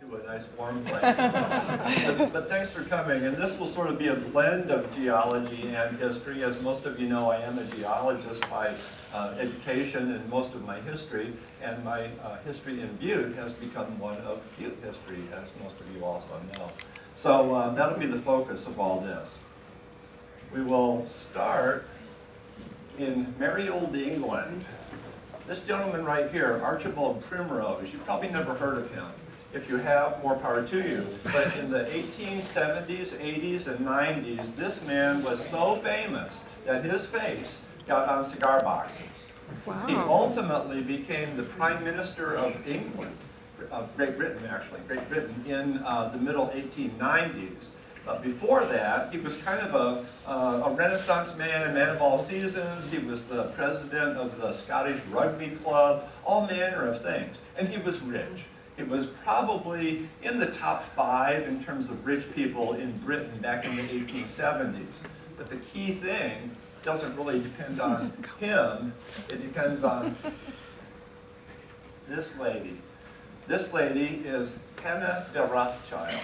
To a nice warm place. but thanks for coming, and this will sort of be a blend of geology and history. As most of you know, I am a geologist by education and most of my history, and my history in Butte has become one of Butte history, as most of you also know. So that'll be the focus of all this. We will start in merry old England. This gentleman right here, Archibald Primrose, you've probably never heard of him. If you have, more power to you. But in the 1870s, 80s, and 90s, this man was so famous that his face got on cigar boxes. Wow. He ultimately became the Prime Minister of England, of Great Britain actually, Great Britain, in the middle 1890s. Before that, he was kind of a Renaissance man, a man of all seasons. He was the president of the Scottish Rugby Club, all manner of things. And he was rich. It was probably in the top 5 in terms of rich people in Britain back in the 1870s. But the key thing doesn't really depend on him, it depends on this lady. This lady is Hannah de Rothschild.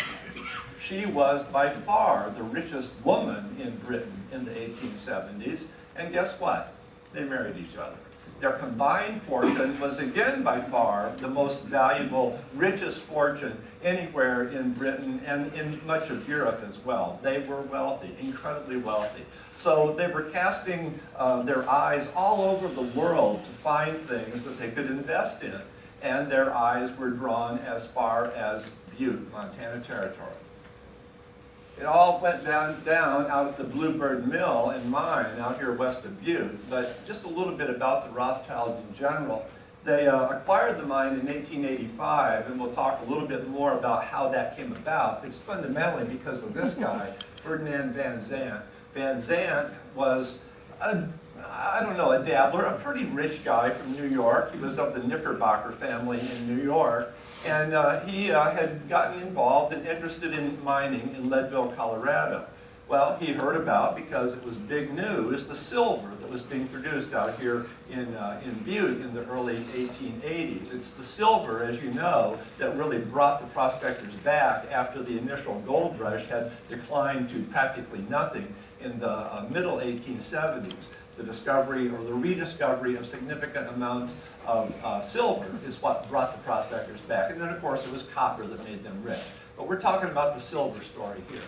She was by far the richest woman in Britain in the 1870s, and guess what? They married each other. Their combined fortune was again by far the most valuable, richest fortune anywhere in Britain and in much of Europe as well. They were wealthy, incredibly wealthy. So they were casting their eyes all over the world to find things that they could invest in. And their eyes were drawn as far as Butte, Montana Territory. It all went down out at the Bluebird Mill and Mine out here west of Butte. But just a little bit about the Rothschilds in general. They acquired the mine in 1885, and we'll talk a little bit more about how that came about. It's fundamentally because of this guy, Ferdinand Van Zandt. Van Zandt was a dabbler, a pretty rich guy from New York. He was of the Knickerbocker family in New York. And he had gotten involved and interested in mining in Leadville, Colorado. Well, he heard about, because it was big news, the silver that was being produced out here in Butte in the early 1880s. It's the silver, as you know, that really brought the prospectors back after the initial gold rush had declined to practically nothing in the middle 1870s. The discovery or the rediscovery of significant amounts of silver is what brought the prospectors back. And then, of course, it was copper that made them rich. But we're talking about the silver story here.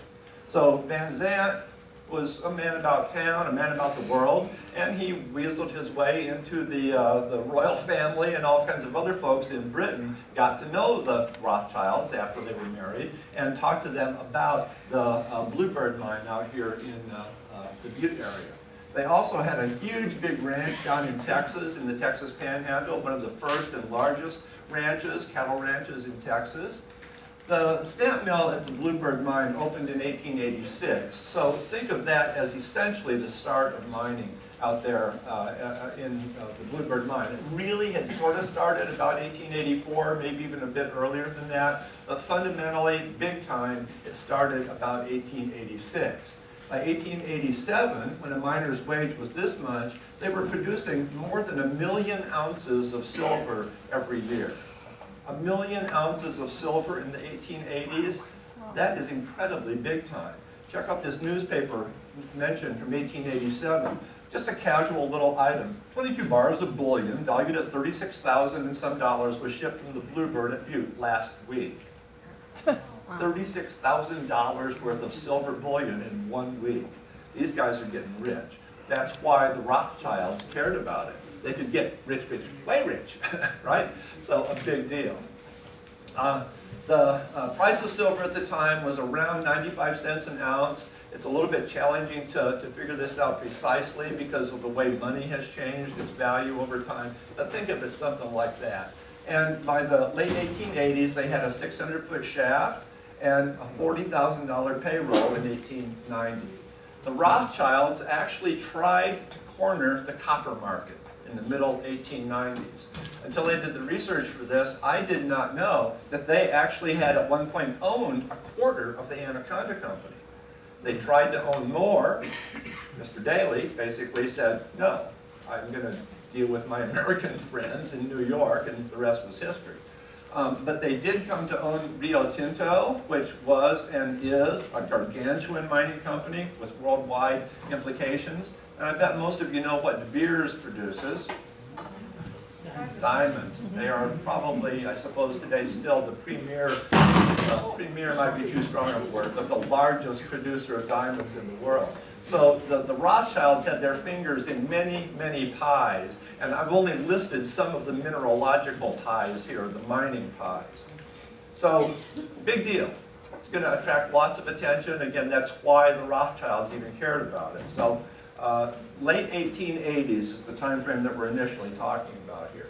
So Van Zandt was a man about town, a man about the world, and he weaseled his way into the royal family, and all kinds of other folks in Britain got to know the Rothschilds after they were married and talked to them about the Bluebird Mine out here in the Butte area. They also had a huge big ranch down in Texas, in the Texas Panhandle, one of the first and largest ranches, cattle ranches in Texas. The stamp mill at the Bluebird Mine opened in 1886, so think of that as essentially the start of mining out there in the Bluebird Mine. It really had sort of started about 1884, maybe even a bit earlier than that, but fundamentally, big time, it started about 1886. By 1887, when a miner's wage was this much, they were producing more than 1 million ounces of silver every year. 1 million ounces of silver in the 1880s, that is incredibly big time. Check out this newspaper mentioned from 1887. Just a casual little item. 22 bars of bullion, valued at $36,000 and some dollars, was shipped from the Bluebird at Butte last week. $36,000 worth of silver bullion in 1 week. These guys are getting rich. That's why the Rothschilds cared about it. They could get rich, way rich, right? So a big deal. The price of silver at the time was around 95 cents an ounce. It's a little bit challenging to figure this out precisely because of the way money has changed its value over time. But think of it something like that. And by the late 1880s, they had a 600-foot shaft and a $40,000 payroll in 1890. The Rothschilds actually tried to corner the copper market in the middle 1890s. Until they did the research for this, I did not know that they actually had at one point owned a quarter of the Anaconda Company. They tried to own more. Mr. Daly basically said, no, I'm going to deal with my American friends in New York, and the rest was history. But they did come to own Rio Tinto, which was and is a gargantuan mining company with worldwide implications. And I bet most of you know what De Beers produces. Diamonds. They are probably, I suppose today, still the premier might be too strong a word, but the largest producer of diamonds in the world. So the Rothschilds had their fingers in many, many pies, and I've only listed some of the mineralogical pies here, the mining pies. So, big deal. It's going to attract lots of attention. Again, that's why the Rothschilds even cared about it. So, late 1880s is the time frame that we're initially talking about here.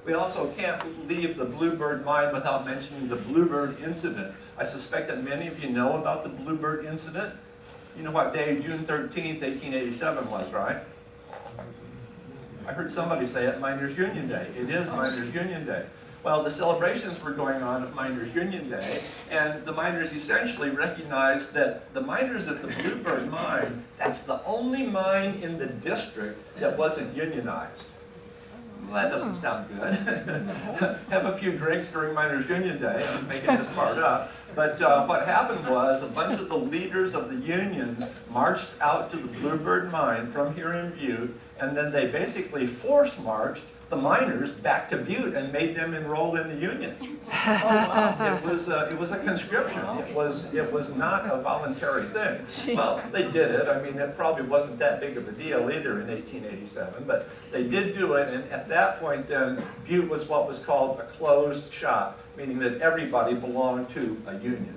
We also can't leave the Bluebird Mine without mentioning the Bluebird Incident. I suspect that many of you know about the Bluebird Incident. You know what day, June 13th, 1887 was, right? I heard somebody say it, Miners' Union Day. It is Miners' Union Day. Well, the celebrations were going on at Miners' Union Day, and the miners essentially recognized that the miners at the Bluebird Mine, that's the only mine in the district that wasn't unionized. Well, that doesn't sound good. Have a few drinks during Miners' Union Day. I'm making this part up. But what happened was a bunch of the leaders of the unions marched out to the Bluebird Mine from here in Butte, and then they basically force-marched the miners back to Butte and made them enroll in the union. It was a conscription. It was not a voluntary thing. Well, they did it. I mean, it probably wasn't that big of a deal either in 1887, but they did do it, and at that point then, Butte was what was called a closed shop, meaning that everybody belonged to a union.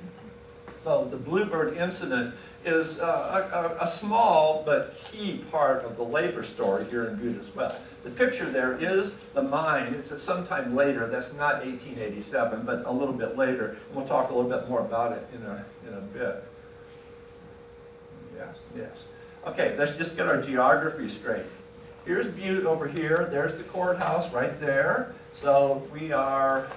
So the Bluebird Incident is a small but key part of the labor story here in Butte as well. The picture there is the mine. It's at some time later. That's not 1887, but a little bit later. And we'll talk a little bit more about it in a bit. Yes. Okay, let's just get our geography straight. Here's Butte over here. There's the courthouse right there. So we are,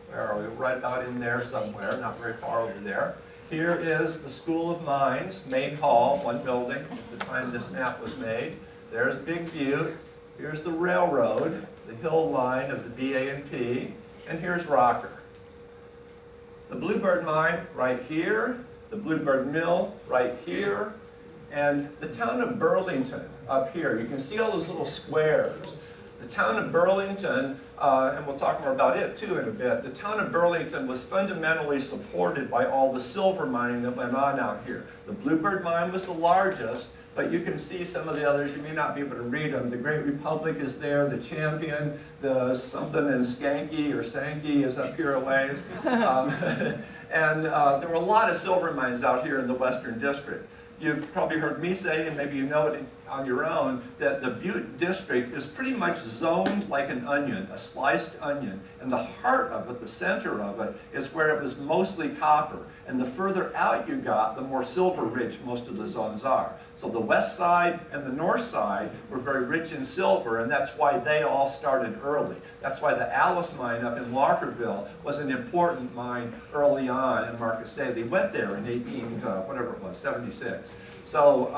where are we? Right about in there somewhere, not very far over there. Here is the School of Mines, main hall, one building at the time this map was made. There's Big Butte. Here's the railroad, the hill line of the BA&P, and here's Rocker. The Bluebird Mine right here, the Bluebird Mill right here, and the town of Burlington up here. You can see all those little squares. The town of Burlington, and we'll talk more about it too in a bit, the town of Burlington was fundamentally supported by all the silver mining that went on out here. The Bluebird Mine was the largest, but you can see some of the others. You may not be able to read them. The Great Republic is there, the Champion, the something in Skanky or Sankey is up here a ways. And there were a lot of silver mines out here in the Western District. You've probably heard me say, and maybe you know it on your own, that the Butte District is pretty much zoned like an onion, a sliced onion. And the heart of it, the center of it, is where it was mostly copper. And the further out you got, the more silver-rich most of the zones are. So the west side and the north side were very rich in silver, and that's why they all started early. That's why the Alice mine up in Lockerville was an important mine early on in Marcus Day. They went there in 76. So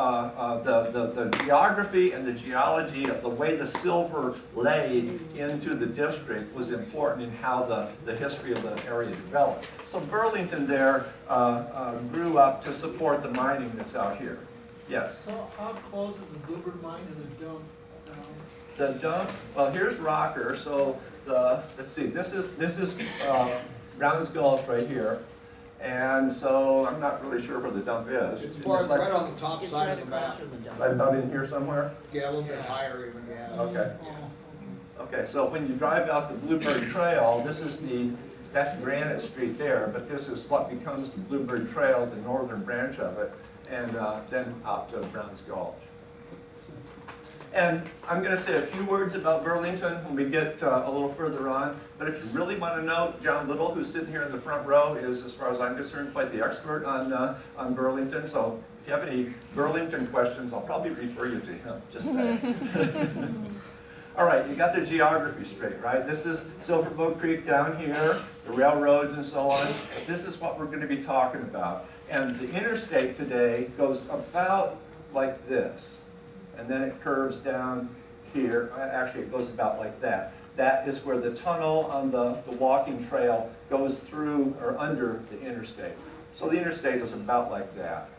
the geography and the geology of the way the silver laid into the district was important in how the history of the area developed. So Burlington there grew up to support the mining that's out here. Yes? So how close is the Bluebird Mine to the dump? The dump, well, here's Rocker. So let's see, this is Brown's Gulch right here. And so I'm not really sure where the dump is. It's right on the top side of the map. Right about in here somewhere? Yeah, a little bit higher even, yeah. Okay. Okay, so when you drive out the Bluebird Trail, that's Granite Street there, but this is what becomes the Bluebird Trail, the northern branch of it, and then out to Brown's Gulch. And I'm going to say a few words about Burlington when we get a little further on. But if you really want to know, John Little, who's sitting here in the front row, is, as far as I'm concerned, quite the expert on Burlington. So if you have any Burlington questions, I'll probably refer you to him. Just saying. All right, you got the geography straight, right? This is Silverboat Creek down here, the railroads and so on. But this is what we're going to be talking about. And the interstate today goes about like this. And then it curves down here. Actually, it goes about like that. that is where the tunnel on the walking trail goes through or under the interstate. So the interstate is about like that.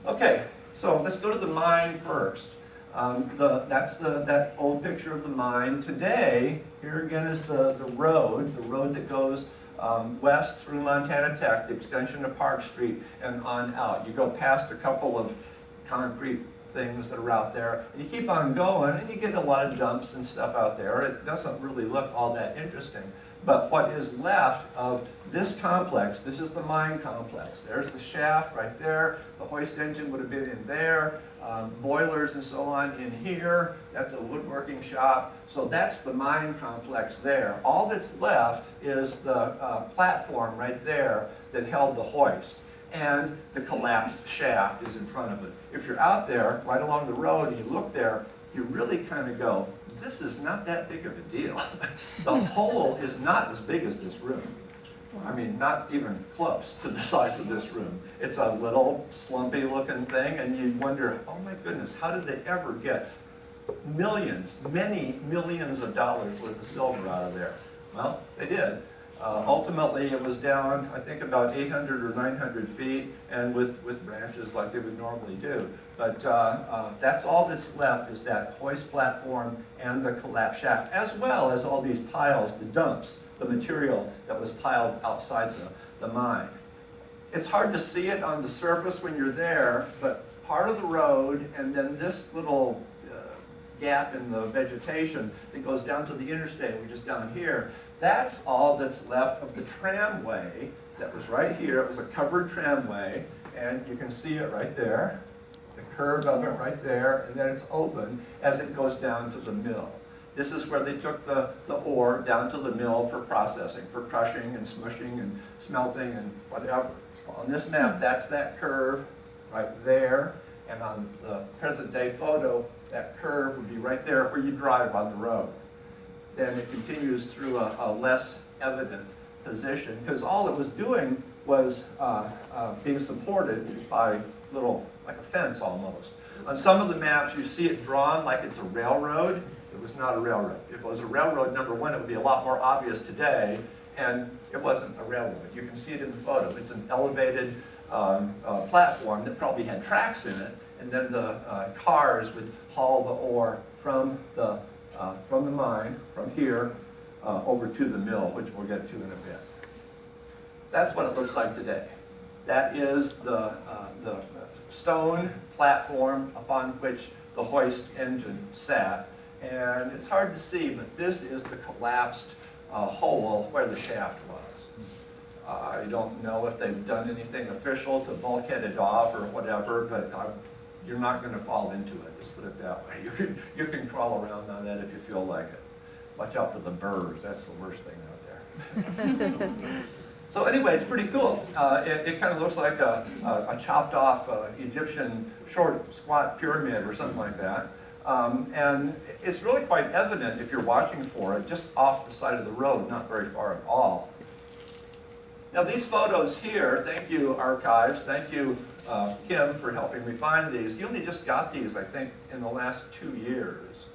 Okay, so let's go to the mine first. That's that old picture of the mine. Today, here again is the road that goes west through Montana Tech, the extension of Park Street, and on out. You go past a couple of concrete things that are out there, and you keep on going, and you get a lot of dumps and stuff out there. It doesn't really look all that interesting. But what is left of this complex, this is the mine complex. There's the shaft right there. The hoist engine would have been in there. Boilers and so on in here. That's a woodworking shop. So that's the mine complex there. All that's left is the platform right there that held the hoist. And the collapsed shaft is in front of it. If you're out there, right along the road, and you look there, you really kind of go, this is not that big of a deal. The hole is not as big as this room. I mean, not even close to the size of this room. It's a little slumpy looking thing, and you wonder, oh my goodness, how did they ever get millions, many millions of dollars worth of silver out of there? Well, they did. Ultimately, it was down, I think, about 800 or 900 feet, and with branches like they would normally do. But that's all that's left is that hoist platform and the collapsed shaft, as well as all these piles, the dumps, the material that was piled outside the mine. It's hard to see it on the surface when you're there, but part of the road and then this little gap in the vegetation that goes down to the interstate, which is down here, that's all that's left of the tramway that was right here. It was a covered tramway, and you can see it right there, the curve of it right there, and then it's open as it goes down to the mill. This is where they took the ore down to the mill for processing, for crushing and smushing and smelting and whatever. On this map, that's that curve right there, and on the present day photo, that curve would be right there where you drive on the road. Then it continues through a less evident position, because all it was doing was being supported by like a fence almost. On some of the maps, you see it drawn like it's a railroad. It was not a railroad. If it was a railroad, number one, it would be a lot more obvious today, and it wasn't a railroad. You can see it in the photo. It's an elevated platform that probably had tracks in it, and then the cars would haul the ore from the mine, from here, over to the mill, which we'll get to in a bit. That's what it looks like today. That is the stone platform upon which the hoist engine sat. And it's hard to see, but this is the collapsed hole where the shaft was. I don't know if they've done anything official to bulkhead it off or whatever, but you're not going to fall into it, let's put it that way. You can crawl around on that if you feel like it. Watch out for the burrs, that's the worst thing out there. So anyway, it's pretty cool. It kind of looks like a chopped off Egyptian short squat pyramid or something like that. And it's really quite evident if you're watching for it, just off the side of the road, not very far at all. Now these photos here, thank you Archives, thank you Kim for helping me find these. You only just got these, I think, in the last 2 years.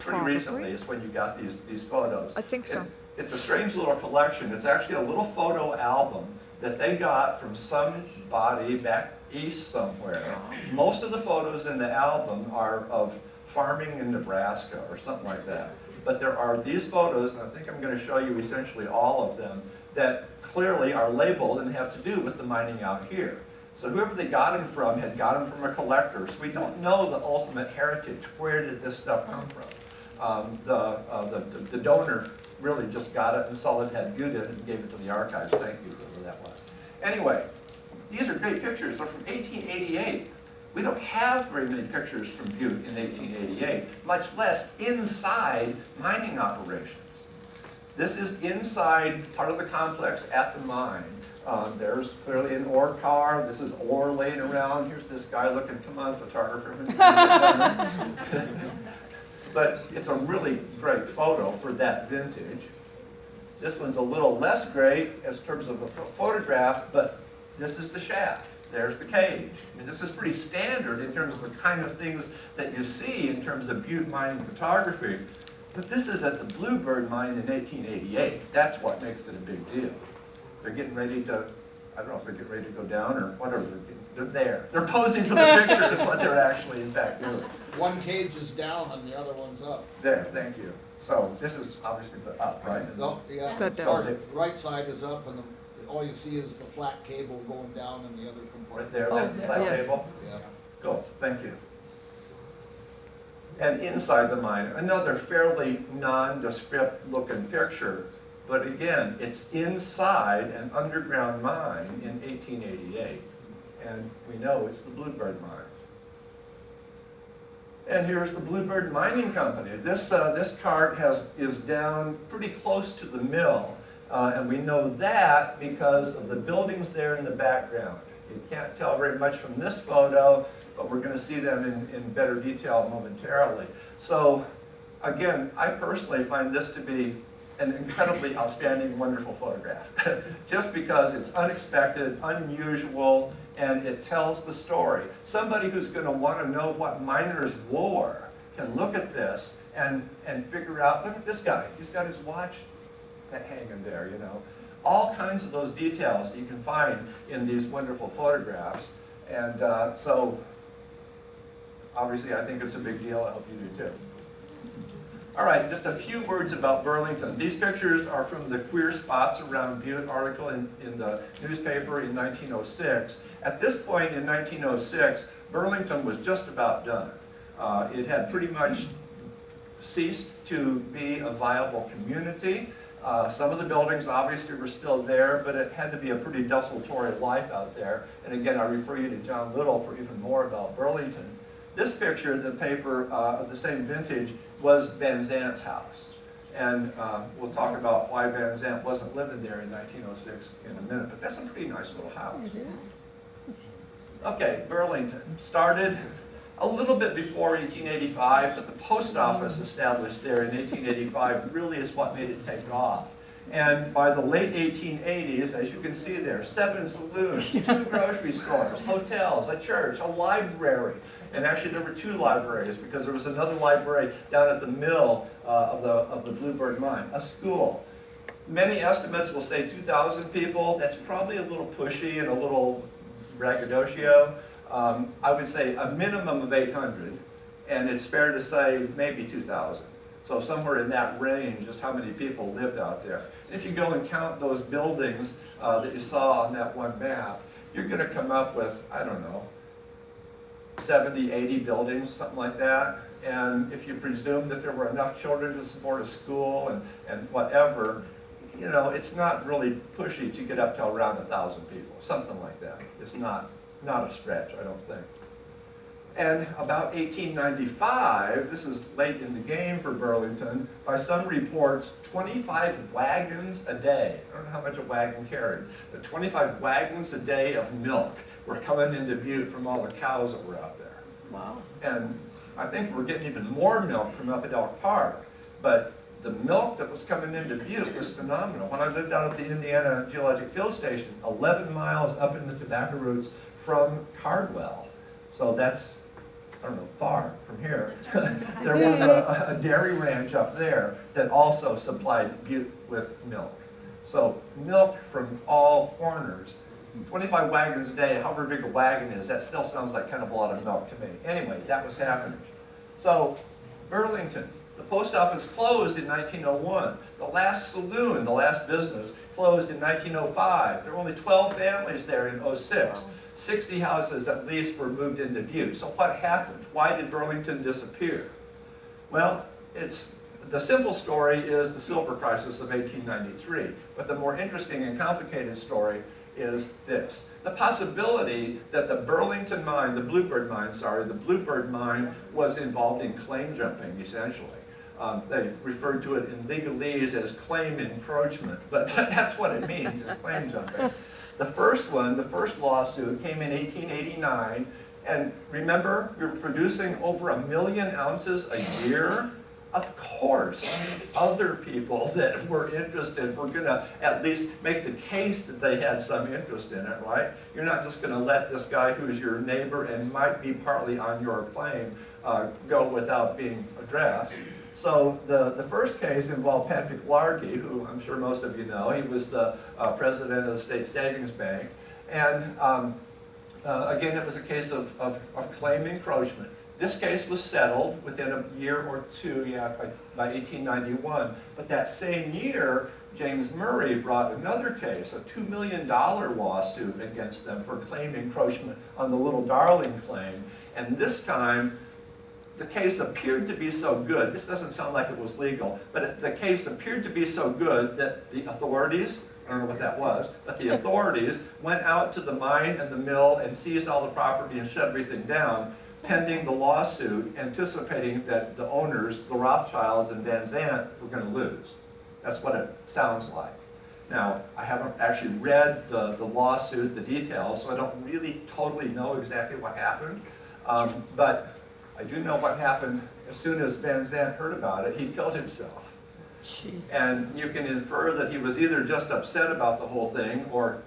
Pretty recently is when you got these photos. I think so. It's a strange little collection. It's actually a little photo album that they got from somebody back east somewhere. Most of the photos in the album are of farming in Nebraska or something like that. But there are these photos, and I think I'm going to show you essentially all of them, that clearly are labeled and have to do with the mining out here. So whoever they got them from had got them from a collector. So we don't know the ultimate heritage. Where did this stuff come from? The donor really just got it and saw it had Butte and gave it to the archives. Thank you, whoever that was. Anyway, these are great pictures. They're from 1888. We don't have very many pictures from Butte in 1888, much less inside mining operations. This is inside part of the complex at the mine. There's clearly an ore car. This is ore laying around. Here's this guy looking, come on, photographer. But it's a really great photo for that vintage. This one's a little less great as terms of a photograph, but this is the shaft. there's the cage. I mean, this is pretty standard in terms of the kind of things that you see in terms of Butte mining photography. But this is at the Bluebird Mine in 1888. That's what makes it a big deal. They're getting ready to, I don't know if they're getting ready to go down or whatever. They're there. They're posing for the picture is what they're actually in fact doing. One cage is down and the other one's up. There, thank you. So this is obviously the up, right? No, yeah, That down. the right side is up and all you see is the flat cable going down in the other Right compartment. there, that's the flat Yes. table. Yeah. Cool, thank you. And inside the mine, another fairly nondescript looking picture, but again, it's inside an underground mine in 1888. And we know it's the Bluebird Mine. And here's the Bluebird Mining Company. This cart is down pretty close to the mill. And we know that because of the buildings there in the background. You can't tell very much from this photo, but we're going to see them in better detail momentarily. So again, I personally find this to be an incredibly outstanding, wonderful photograph. Just because it's unexpected, unusual, and it tells the story. Somebody who's going to want to know what miners wore can look at this and figure out, look at this guy, he's got his watch hanging there, you know. All kinds of those details you can find in these wonderful photographs. And so, obviously I think it's a big deal, I hope you do too. All right, just a few words about Burlington. These pictures are from the Queer Spots Around Butte article in the newspaper in 1906. At this point in 1906, Burlington was just about done. It had pretty much ceased to be a viable community. Some of the buildings obviously were still there, but it had to be a pretty desultory life out there. And again, I refer you to John Little for even more about Burlington. This picture in the paper of the same vintage was Van Zant's house. And we'll talk about why Van Zant wasn't living there in 1906 in a minute, but that's a pretty nice little house. It is. Okay, Burlington started a little bit before 1885, but the post office established there in 1885 really is what made it take off. And by the late 1880s, as you can see there, 7 saloons, 2 grocery stores, hotels, a church, a library. And actually there were 2 libraries because there was another library down at the mill of the Bluebird Mine, a school. Many estimates will say 2,000 people. That's probably a little pushy and a little braggadocio. I would say a minimum of 800, and it's fair to say maybe 2,000. So somewhere in that range is how many people lived out there. And if you go and count those buildings that you saw on that one map, you're going to come up with, I don't know, 70, 80 buildings, something like that. And if you presume that there were enough children to support a school and whatever, you know, it's not really pushy to get up to around 1,000 people, something like that. It's not a stretch, I don't think. And about 1895, this is late in the game for Burlington, by some reports, 25 wagons a day. I don't know how much a wagon carried, but 25 wagons a day of milk were coming into Butte from all the cows that were out there. Wow. And I think we're getting even more milk from up at Elk Park, but the milk that was coming into Butte was phenomenal. When I lived out at the Indiana Geologic Field Station, 11 miles up in the tobacco roots from Cardwell. So that's, I don't know, far from here. There was a dairy ranch up there that also supplied Butte with milk. So milk from all corners. 25 wagons a day, however big a wagon is, that still sounds like kind of a lot of milk to me. Anyway, that was happening. So Burlington, the post office closed in 1901. The last saloon, the last business, closed in 1905. There were only 12 families there in 06. 60 houses at least were moved into Butte. So what happened? Why did Burlington disappear? Well, the simple story is the silver crisis of 1893. But the more interesting and complicated story is this. The possibility that the Burlington mine, the Bluebird Mine was involved in claim jumping, essentially. They referred to it in legalese as claim encroachment, but that's what it means, is claim jumping. The first lawsuit came in 1889, and remember, we were producing over 1 million ounces a year Of course, other people that were interested were going to at least make the case that they had some interest in it, right? You're not just going to let this guy who's your neighbor and might be partly on your claim go without being addressed. So the first case involved Patrick Largy, who I'm sure most of you know. He was the president of the State Savings Bank. And again, it was a case of claim encroachment. This case was settled within a year or two, by 1891. But that same year, James Murray brought another case, a $2 million lawsuit against them for claim encroachment on the Little Darling claim. And this time, the case appeared to be so good, this doesn't sound like it was legal, but the case appeared to be so good that the authorities, I don't know what that was, but the authorities went out to the mine and the mill and seized all the property and shut everything down, pending the lawsuit, anticipating that the owners, the Rothschilds and Van Zandt, were going to lose. That's what it sounds like. Now, I haven't actually read the lawsuit, the details, so I don't really totally know exactly what happened. But I do know what happened as soon as Van Zandt heard about it. He killed himself. And you can infer that he was either just upset about the whole thing or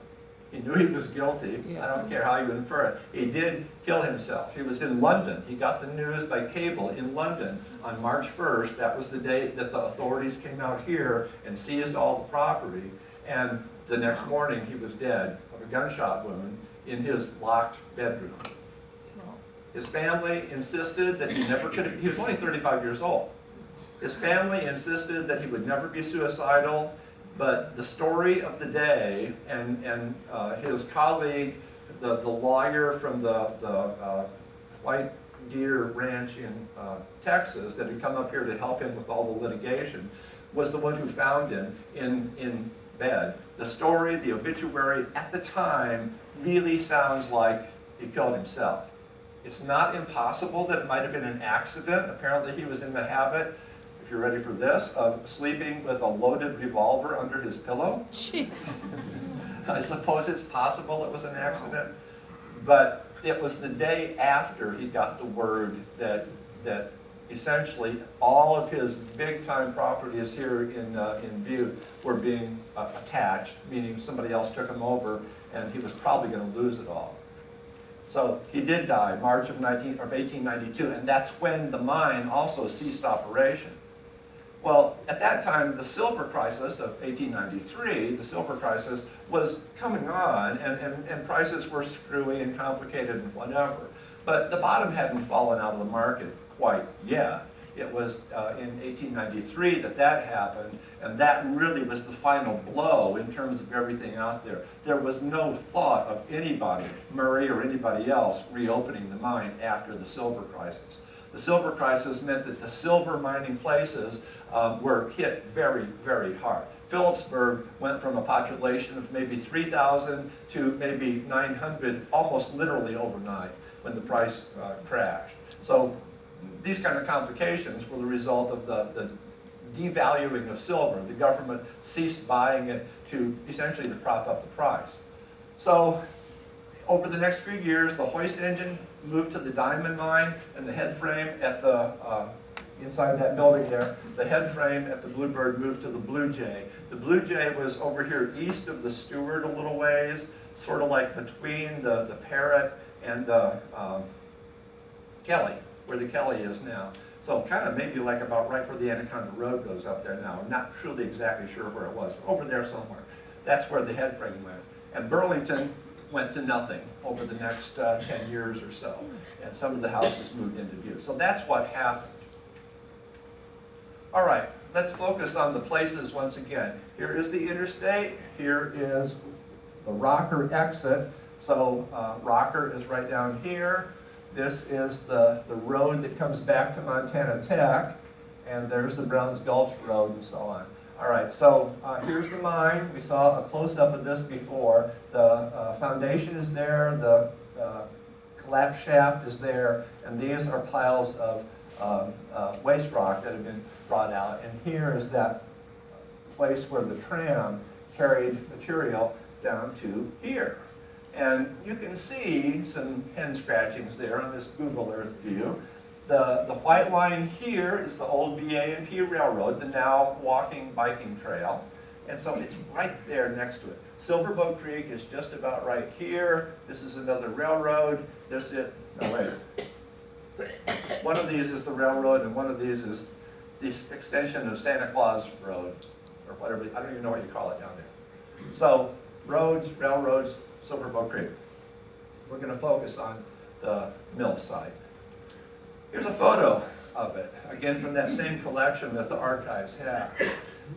he knew he was guilty. I don't care how you infer it. He did kill himself. He was in London. He got the news by cable in London on March 1st. That was the day that the authorities came out here and seized all the property. And the next morning he was dead of a gunshot wound in his locked bedroom. His family insisted that he never could have, he was only 35 years old. His family insisted that he would never be suicidal, but the story of the day and his colleague, the lawyer from the White Deer Ranch in Texas that had come up here to help him with all the litigation, was the one who found him in bed. The story, the obituary at the time really sounds like he killed himself. It's not impossible that it might have been an accident. Apparently he was in the habit, if you're ready for this, of sleeping with a loaded revolver under his pillow. Jeez. I suppose it's possible it was an accident, but it was the day after he got the word that essentially all of his big-time properties here in Butte were being attached, meaning somebody else took them over, and he was probably going to lose it all. So he did die March of 1892, and that's when the mine also ceased operation. Well, at that time, the silver crisis of 1893, the silver crisis, was coming on, and prices were screwy and complicated and whatever. But the bottom hadn't fallen out of the market quite yet. It was in 1893 that happened, and that really was the final blow in terms of everything out there. There was no thought of anybody, Murray or anybody else, reopening the mine after the silver crisis. The silver crisis meant that the silver mining places were hit very, very hard. Phillipsburg went from a population of maybe 3,000 to maybe 900 almost literally overnight when the price crashed. So these kind of complications were the result of the devaluing of silver. The government ceased buying it to essentially to prop up the price. So over the next few years, the hoist engine moved to the diamond mine, and the head frame at the inside that building there, the head frame at the Bluebird moved to the Blue Jay. The Blue Jay was over here east of the Stewart a little ways, sort of like between the Parrot and the Kelly, where the Kelly is now. So kind of maybe like about right where the Anaconda Road goes up there now. I'm not truly exactly sure where it was. Over there somewhere. That's where the head frame went. And Burlington went to nothing over the next 10 years or so. And some of the houses moved into Butte. So that's what happened. All right, let's focus on the places once again. Here is the interstate. Here is the Rocker exit. So Rocker is right down here. This is the road that comes back to Montana Tech. And there's the Browns Gulch Road and so on. All right, so here's the mine. We saw a close-up of this before. The foundation is there, the collapse shaft is there, and these are piles of waste rock that have been brought out. And here is that place where the tram carried material down to here. And you can see some hen scratchings there on this Google Earth view. The white line here is the old BA&P Railroad, the now walking, biking trail. And so it's right there next to it. Silverbow Creek is just about right here. This is another railroad. This is, no wait. One of these is the railroad and one of these is this extension of Santa Claus Road, or whatever, I don't even know what you call it down there. So, roads, railroads, Silverbow Creek. We're gonna focus on the mill site. Here's a photo of it, again from that same collection that the archives have.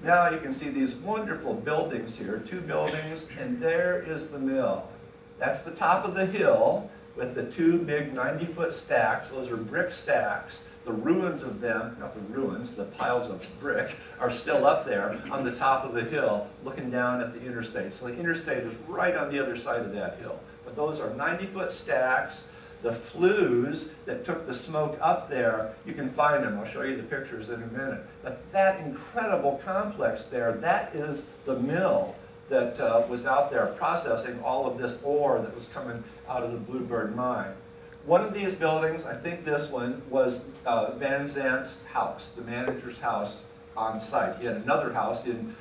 Now you can see these wonderful buildings here, 2 buildings, and there is the mill. That's the top of the hill with the 2 big 90-foot stacks. Those are brick stacks. The ruins of them, not the ruins, the piles of brick, are still up there on the top of the hill looking down at the interstate. So the interstate is right on the other side of that hill. But those are 90-foot stacks. The flues that took the smoke up there, you can find them. I'll show you the pictures in a minute. But that incredible complex there, that is the mill that was out there processing all of this ore that was coming out of the Bluebird Mine. One of these buildings, I think this one, was Van Zant's house, the manager's house on site. He had another house in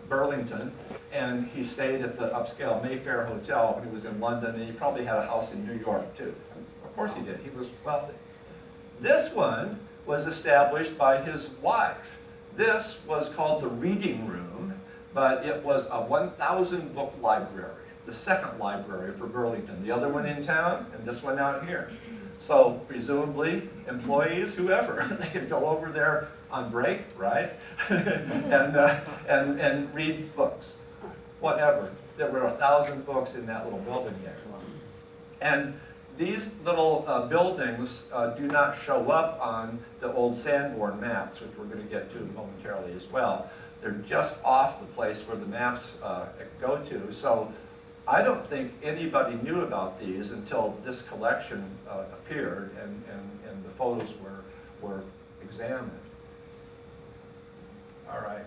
Burlington, and he stayed at the upscale Mayfair Hotel when he was in London, and he probably had a house in New York too. Of course he did, he was wealthy. This one was established by his wife. This was called the Reading Room, but it was a 1,000 book library, the second library for Burlington, the other one in town, and this one out here. So presumably, employees, whoever, they could go over there on break, right? and read books, whatever. There were 1,000 books in that little building there. And these little buildings do not show up on the old Sanborn maps, which we're going to get to momentarily as well. They're just off the place where the maps go to. So I don't think anybody knew about these until this collection appeared and the photos were examined. All right.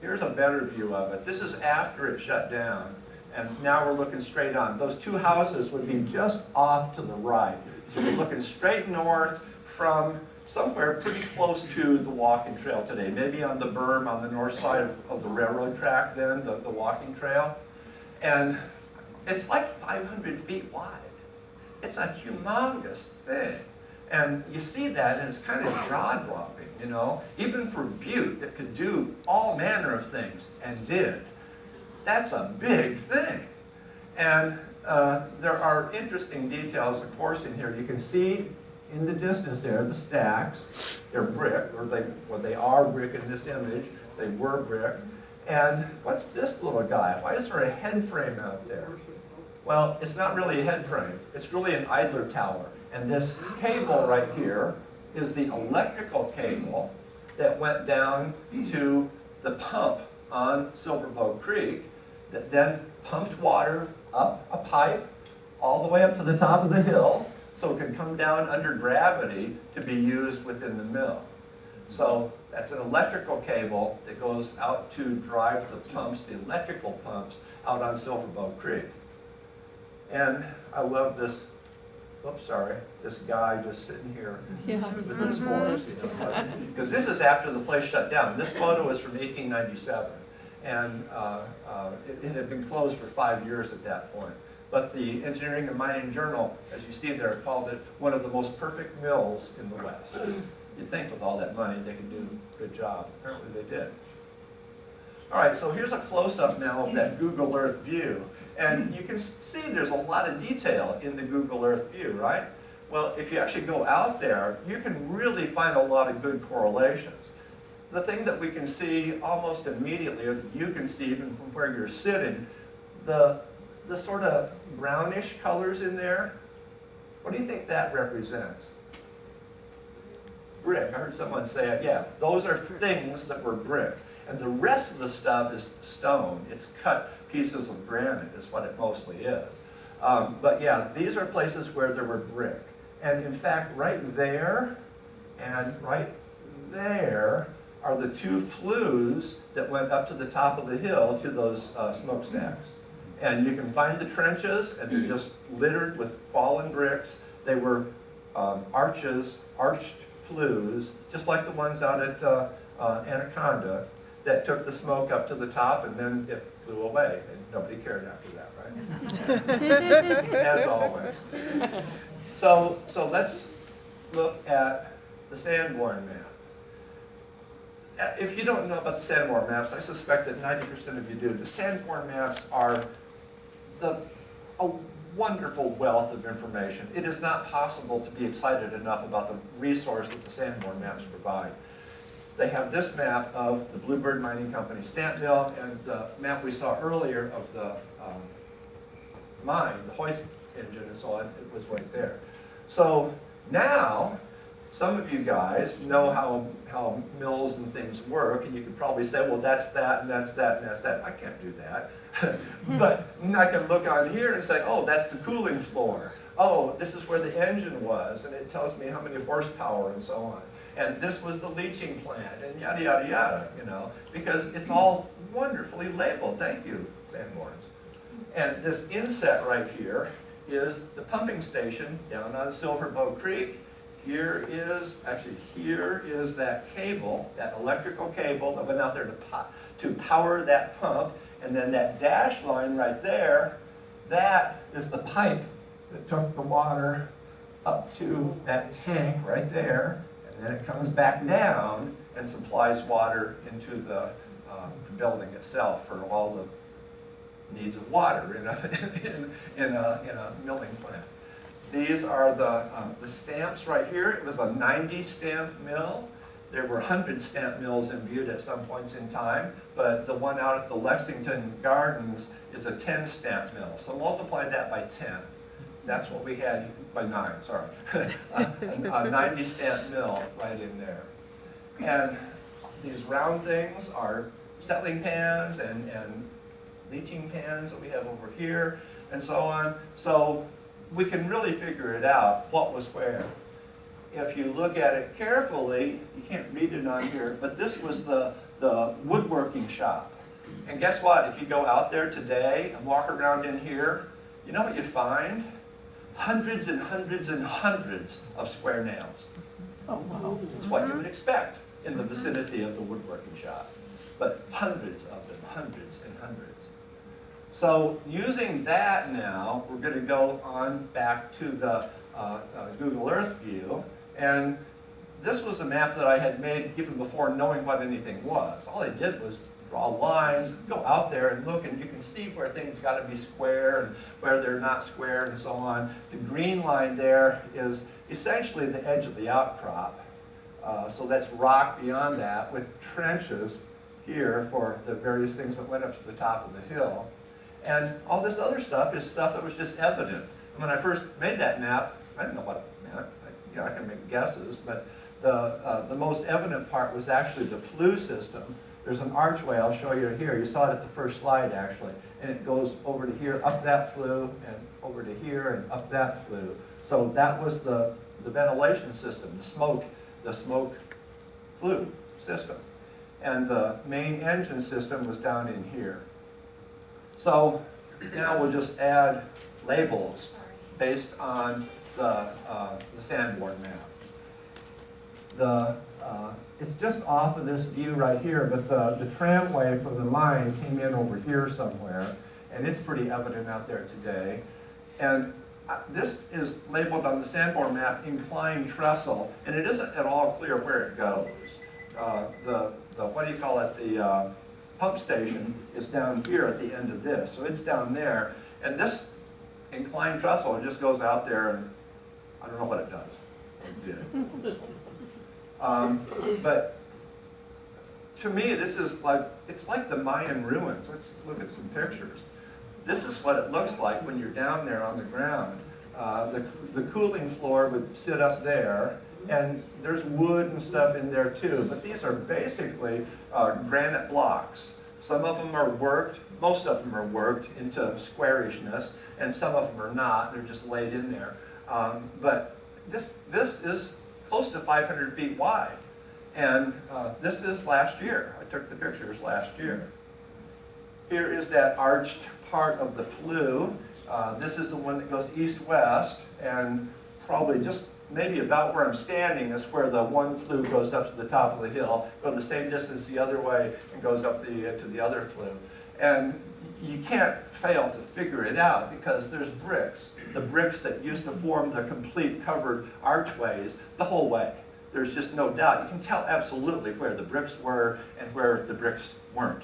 Here's a better view of it. This is after it shut down, and now we're looking straight on. Those 2 houses would be just off to the right. So you're looking straight north from somewhere pretty close to the walking trail today, maybe on the berm on the north side of the railroad track then, the walking trail. And it's like 500 feet wide. It's a humongous thing. And you see that, and it's kind of jaw-dropping, you know? Even for Butte, that could do all manner of things, and did. That's a big thing. And there are interesting details, of course, in here. You can see in the distance there, the stacks. They're brick, or they are brick in this image. They were brick. And what's this little guy? Why is there a head frame out there? Well, it's not really a head frame. It's really an idler tower. And this cable right here is the electrical cable that went down to the pump on Silverbow Creek that then pumped water up a pipe all the way up to the top of the hill so it could come down under gravity to be used within the mill. So that's an electrical cable that goes out to drive the pumps, the electrical pumps, out on Silverbow Creek. And I love this, oops, sorry, this guy just sitting here with his forest. Because this is after the place shut down. This photo is from 1897. And it had been closed for 5 years at that point. But the Engineering and Mining Journal, as you see there, called it one of the most perfect mills in the West. You'd think with all that money they could do a good job. Apparently they did. All right, so here's a close-up now of that Google Earth view. And you can see there's a lot of detail in the Google Earth view, right? Well, if you actually go out there, you can really find a lot of good correlations. The thing that we can see almost immediately, or you can see even from where you're sitting, the sort of brownish colors in there, what do you think that represents? Brick. I heard someone say it. Yeah, those are things that were brick. And the rest of the stuff is stone. It's cut pieces of granite is what it mostly is. But yeah, these are places where there were brick. And in fact, right there and right there are the 2 flues that went up to the top of the hill to those smokestacks. And you can find the trenches, and they're just littered with fallen bricks. They were arched flues, just like the ones out at Anaconda, that took the smoke up to the top and then it flew away, and nobody cared after that, right? As always. So let's look at the Sanborn map. If you don't know about the Sanborn maps, I suspect that 90% of you do. The Sanborn maps are a wonderful wealth of information. It is not possible to be excited enough about the resource that the Sanborn maps provide. They have this map of the Bluebird Mining Company stamp mill, and the map we saw earlier of the mine, the hoist engine and so on, it was right there. So now, some of you guys know how mills and things work, and you could probably say, well, that's that, and that's that, and that's that. I can't do that. But I can look on here and say, oh, that's the cooling floor. Oh, this is where the engine was, and it tells me how many horsepower and so on. And this was the leaching plant, and yada, yada, yada, you know, because it's all wonderfully labeled. Thank you, Sanborns. And this inset right here is the pumping station down on Silver Bow Creek. Here is that cable, that electrical cable that went out there to power that pump. And then that dash line right there, that is the pipe that took the water up to that tank right there. And then it comes back down and supplies water into the building itself for all the needs of water in a milling plant. These are the stamps right here. It was a 90 stamp mill. There were 100 stamp mills in Butte at some points in time, but the one out at the Lexington Gardens is a 10 stamp mill. So multiply that by 10. That's what we had, by 9, sorry. a 90 stamp mill right in there. And these round things are settling pans and leaching pans that we have over here and so on. So we can really figure it out, what was where. If you look at it carefully, you can't read it on here, but this was the woodworking shop. And guess what? If you go out there today and walk around in here, you know what you find? Hundreds and hundreds and hundreds of square nails. Oh, wow. It's what you would expect in the vicinity of the woodworking shop. But hundreds of them, hundreds and hundreds. So using that now, we're going to go on back to the Google Earth view. And this was a map that I had made even before knowing what anything was. All I did was draw lines, go out there and look, and you can see where things got to be square and where they're not square and so on. The green line there is essentially the edge of the outcrop. So that's rock beyond that with trenches here for the various things that went up to the top of the hill. And all this other stuff is stuff that was just evident. And when I first made that map, I didn't know what it meant. I can make guesses, but the most evident part was actually the flue system. There's an archway, I'll show you here. You saw it at the first slide, actually. And it goes over to here, up that flue, and over to here, and up that flue. So that was the ventilation system, the smoke flue system. And the main engine system was down in here. So now we'll just add labels based on the Sanborn map. It's just off of this view right here, but the tramway for the mine came in over here somewhere, and it's pretty evident out there today. And this is labeled on the Sanborn map inclined trestle, and it isn't at all clear where it goes. What do you call it, the pump station is down here at the end of this, so it's down there, and this inclined trestle just goes out there, and I don't know what it does. But to me, this is it's like the Mayan ruins. Let's look at some pictures. This is what it looks like when you're down there on the ground. The cooling floor would sit up there, and there's wood and stuff in there too, but these are basically granite blocks. Some of them are worked, most of them are worked into squarishness, and some of them are not, they're just laid in there. But this is close to 500 feet wide, and this is last year. I took the pictures last year. Here is that arched part of the flue. This is the one that goes east-west, and probably just maybe about where I'm standing is where the one flue goes up to the top of the hill, go the same distance the other way, and goes up to the other flue. And you can't fail to figure it out because there's bricks. The bricks that used to form the complete covered archways the whole way. There's just no doubt. You can tell absolutely where the bricks were and where the bricks weren't.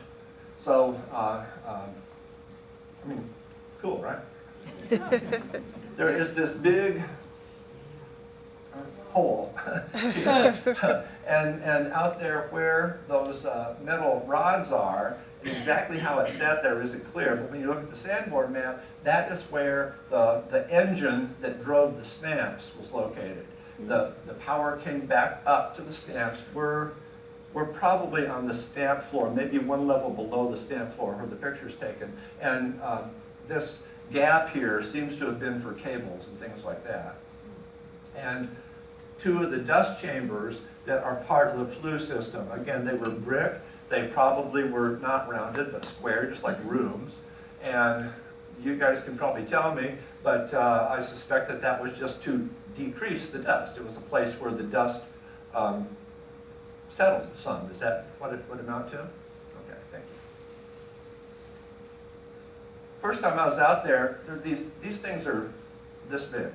So, I mean, cool, right? There is this big hole. and out there where those metal rods are, exactly how it sat there isn't clear, but when you look at the sandboard map, that is where the engine that drove the stamps was located. The power came back up to the stamps. We're probably on the stamp floor, maybe one level below the stamp floor where the picture's taken. And this gap here seems to have been for cables and things like that. And two of the dust chambers that are part of the flue system, again, they were brick. They probably were not rounded, but square, just like rooms. And you guys can probably tell me, but I suspect that that was just to decrease the dust. It was a place where the dust settled some. Is that what it would amount to? Okay, thank you. First time I was out there, these things are this big,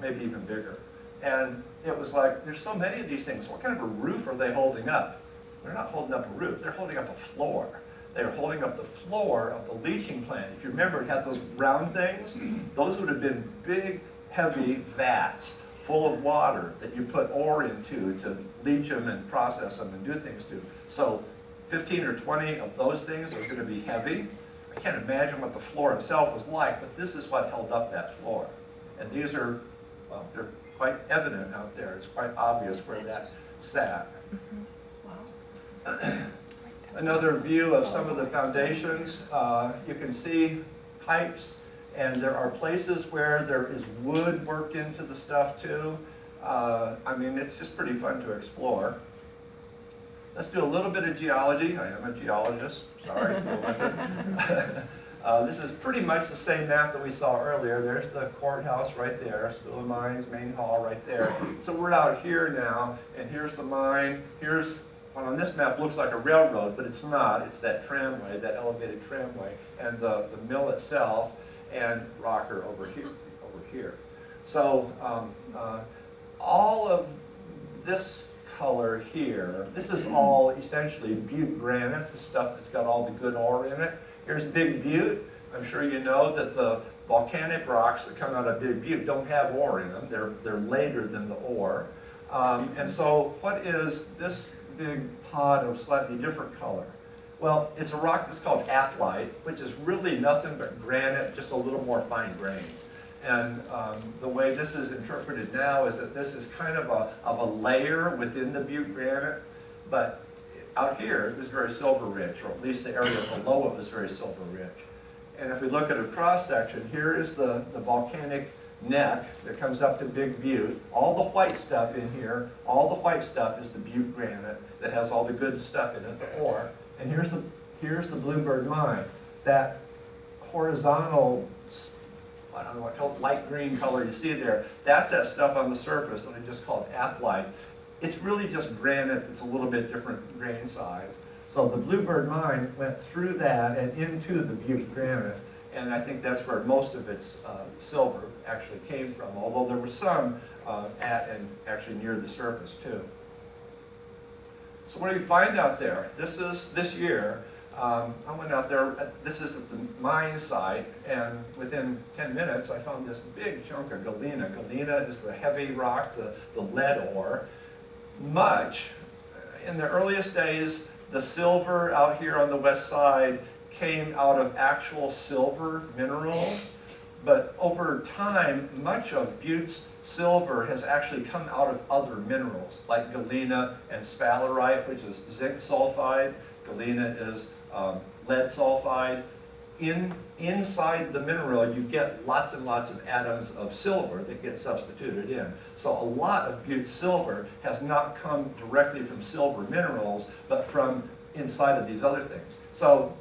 maybe even bigger. And it was like, there's so many of these things. What kind of a roof are they holding up? They're not holding up a roof, they're holding up a floor. They're holding up the floor of the leaching plant. If you remember, it had those round things. Those would have been big, heavy vats full of water that you put ore into to leach them and process them and do things to. So 15 or 20 of those things are going to be heavy. I can't imagine what the floor itself was like, but this is what held up that floor. And these are, well, they're quite evident out there. It's quite obvious where that sat. Another view of some of the foundations. You can see pipes, and there are places where there is wood worked into the stuff too. I mean, it's just pretty fun to explore. Let's do a little bit of geology. I am a geologist, sorry. This is pretty much the same map that we saw earlier. There's the courthouse right there, School of Mines, main hall right there. So we're out here now, and here's the mine. Here's what on this map looks like a railroad, but it's not. It's that tramway, that elevated tramway, and the mill itself, and rocker over here. So all of this color here, this is all essentially Butte granite, the stuff that's got all the good ore in it. Here's Big Butte. I'm sure you know that the volcanic rocks that come out of Big Butte don't have ore in them. They're later than the ore. And so what is this big pod of slightly different color? Well, it's a rock that's called apatite, which is really nothing but granite, just a little more fine grained. And the way this is interpreted now is that this is kind of a layer within the Butte granite, but out here it was very silver rich, or at least the area below it was very silver rich. And if we look at a cross section, here is the volcanic neck that comes up to Big Butte. All the white stuff in here, all the white stuff is the Butte granite that has all the good stuff in it, the ore. And here's the Bluebird Mine. That horizontal, I don't know what called, light green color you see there, that's that stuff on the surface that I just called apatite. It's really just granite. It's a little bit different grain size. So the Bluebird Mine went through that and into the Butte granite, and I think that's where most of its silver actually came from, although there was some at and actually near the surface too. So what do you find out there? This year, I went out there, this is at the mine site, and within 10 minutes I found this big chunk of galena. Galena is the heavy rock, the lead ore. Much, in the earliest days, the silver out here on the west side came out of actual silver minerals, but over time, much of Butte's silver has actually come out of other minerals, like galena and sphalerite, which is zinc sulfide. Galena is lead sulfide. Inside the mineral, you get lots and lots of atoms of silver that get substituted in. So a lot of Butte's silver has not come directly from silver minerals, but from inside of these other things. So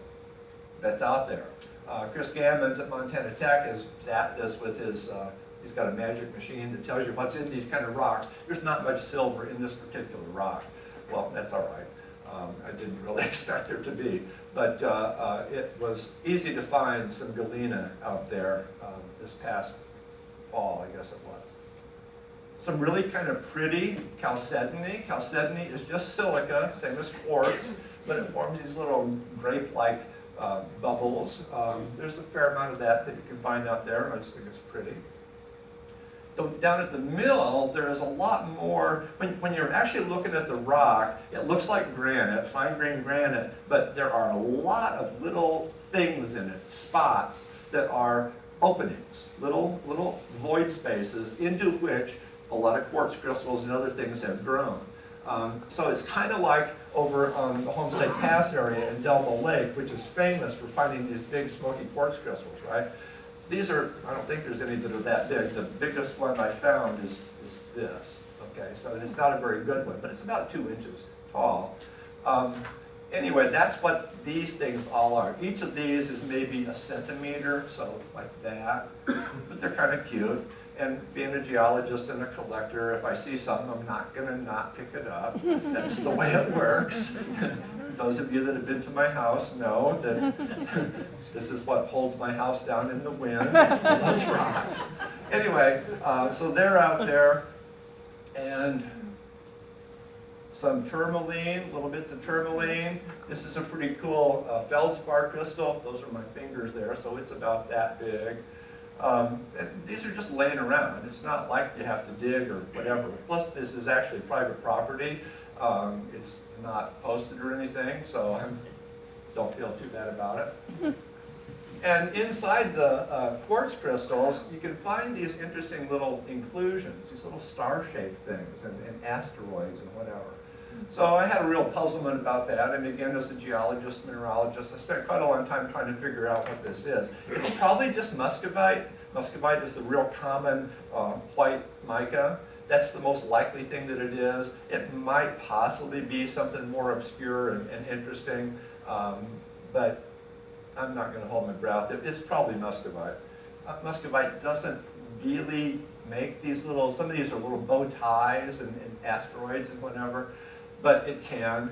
that's out there. Chris Gammons at Montana Tech has zapped this with his He's got a magic machine that tells you what's in these kind of rocks. There's not much silver in this particular rock. Well, that's all right. I didn't really expect there to be. But it was easy to find some Galina out there this past fall, I guess it was. Some really kind of pretty Chalcedony. Chalcedony is just silica, same as quartz, but it forms these little grape-like bubbles. There's a fair amount of that you can find out there. I just think it's pretty. So down at the mill, there is a lot more. When you're actually looking at the rock, it looks like granite, fine-grained granite, but there are a lot of little things in it, spots that are openings, little void spaces into which a lot of quartz crystals and other things have grown. So it's kind of like over on the Homestead Pass area in Delma Lake, which is famous for finding these big smoky quartz crystals, right? These are, I don't think there's any that are that big. The biggest one I found is this, okay? So it's not a very good one, but it's about 2 inches tall. Anyway, that's what these things all are. Each of these is maybe a centimeter, so like that, but they're kind of cute. And being a geologist and a collector, if I see something, I'm not going to not pick it up. That's the way it works. Those of you that have been to my house know that this is what holds my house down in the wind, those rocks. Anyway, so they're out there, and some tourmaline, little bits of tourmaline. This is a pretty cool feldspar crystal. Those are my fingers there, so it's about that big. These are just laying around. It's not like you have to dig or whatever. Plus, this is actually private property. It's not posted or anything, so I don't feel too bad about it. And inside the quartz crystals, you can find these interesting little inclusions, these little star-shaped things and asteroids and whatever. So I had a real puzzlement about that, and again, as a geologist, mineralogist, I spent quite a long time trying to figure out what this is. It's probably just muscovite. Muscovite is the real common white mica. That's the most likely thing that it is. It might possibly be something more obscure and interesting, but I'm not going to hold my breath. It's probably muscovite. Muscovite doesn't really make these little, some of these are little bow ties and asteroids and whatever, but it can.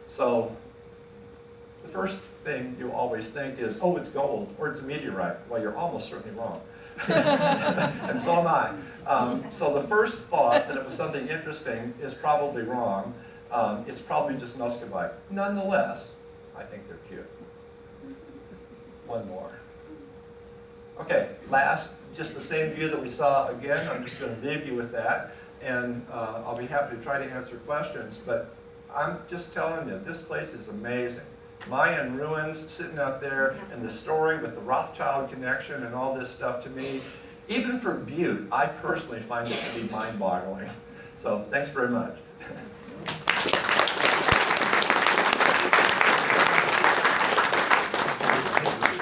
So the first thing you always think is, oh, it's gold, or it's a meteorite. Well, you're almost certainly wrong. And so am I. So the first thought that it was something interesting is probably wrong. It's probably just muscovite. Nonetheless, I think they're cute. One more. Okay, last, just the same view that we saw again. I'm just going to leave you with that. And I'll be happy to try to answer questions, but I'm just telling you, this place is amazing. Mayan ruins sitting out there, and the story with the Rothschild connection and all this stuff, to me, even for Butte, I personally find it to be mind-boggling. So thanks very much.